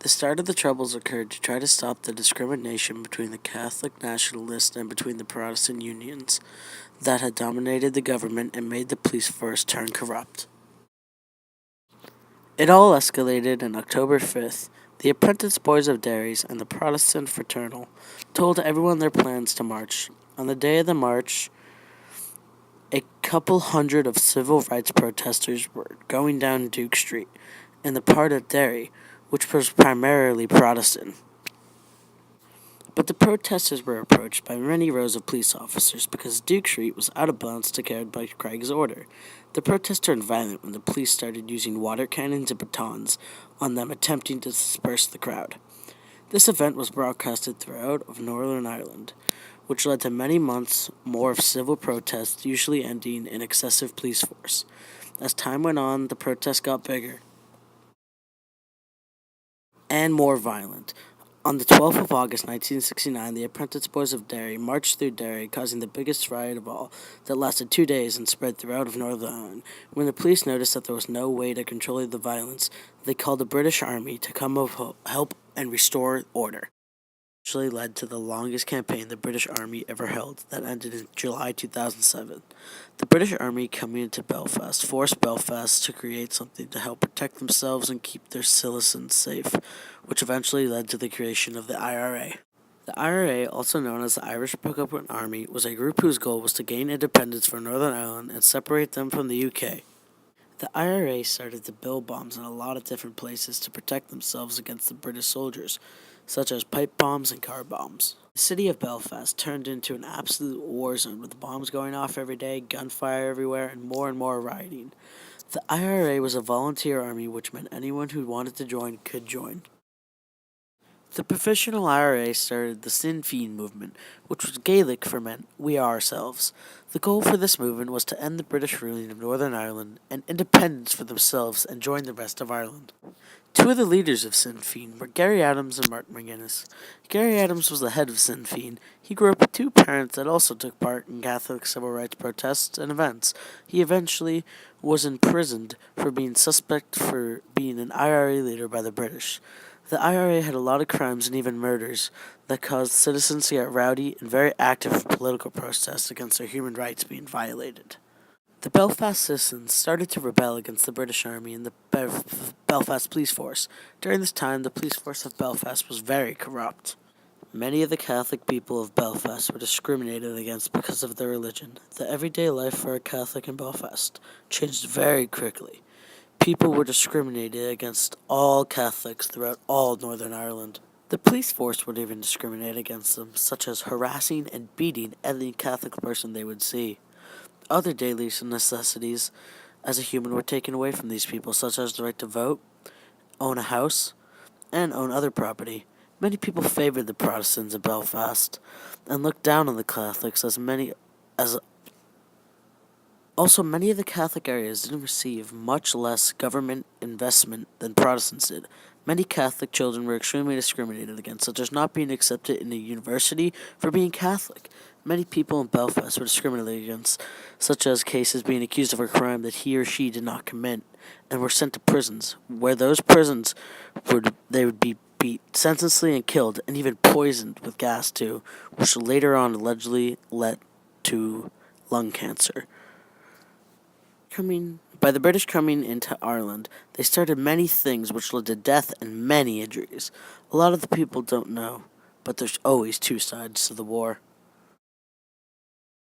The start of the Troubles occurred to try to stop the discrimination between the Catholic nationalists and between the Protestant unions that had dominated the government and made the police force turn corrupt. It all escalated on October 5th. The Apprentice Boys of Derrys and the Protestant Fraternal told everyone their plans to march. On the day of the march, a couple hundred of civil rights protesters were going down Duke Street in the part of Derry which was primarily Protestant. But the protesters were approached by many rows of police officers because Duke Street was out of bounds declared by Craig's order. The protests turned violent when the police started using water cannons and batons on them, attempting to disperse the crowd. This event was broadcasted throughout of Northern Ireland, which led to many months more of civil protests, usually ending in excessive police force. As time went on, the protests got bigger and more violent. On the 12th of August 1969, the Apprentice Boys of Derry marched through Derry, causing the biggest riot of all that lasted 2 days and spread throughout of Northern Ireland. When the police noticed that there was no way to control the violence, they called the British Army to come help and restore order. Actually led to the longest campaign the British Army ever held that ended in July 2007. The British Army coming into Belfast forced Belfast to create something to help protect themselves and keep their citizens safe, which eventually led to the creation of the IRA. The IRA, also known as the Irish Republican Army, was a group whose goal was to gain independence for Northern Ireland and separate them from the UK. The IRA started to build bombs in a lot of different places to protect themselves against the British soldiers, such as pipe bombs and car bombs. The city of Belfast turned into an absolute war zone with bombs going off every day, gunfire everywhere, and more rioting. The IRA was a volunteer army, which meant anyone who wanted to join could join. The professional IRA started the Sinn Féin movement, which was Gaelic for meant "we are ourselves." The goal for this movement was to end the British ruling of Northern Ireland and independence for themselves and join the rest of Ireland. Two of the leaders of Sinn Féin were Gary Adams and Mark McGuinness. Gary Adams was the head of Sinn Féin. He grew up with two parents that also took part in Catholic civil rights protests and events. He eventually was imprisoned for being suspect for being an IRA leader by the British. The IRA had a lot of crimes and even murders that caused citizens to get rowdy and very active political protests against their human rights being violated. The Belfast citizens started to rebel against the British Army and the Belfast police force. During this time, the police force of Belfast was very corrupt. Many of the Catholic people of Belfast were discriminated against because of their religion. The everyday life for a Catholic in Belfast changed very quickly. People were discriminated against all Catholics throughout all Northern Ireland. The police force would even discriminate against them, such as harassing and beating any Catholic person they would see. Other daily necessities as a human were taken away from these people, such as the right to vote, own a house, and own other property. Many people favored the Protestants of Belfast and looked down on the Catholics Also, many of the Catholic areas didn't receive much less government investment than Protestants did. Many Catholic children were extremely discriminated against, such as not being accepted in a university for being Catholic. Many people in Belfast were discriminated against, such as cases being accused of a crime that he or she did not commit, and were sent to prisons, where those prisons would be beat senselessly and killed, and even poisoned with gas too, which later on allegedly led to lung cancer. By the British coming into Ireland, they started many things which led to death and many injuries. A lot of the people don't know, but there's always two sides to the war.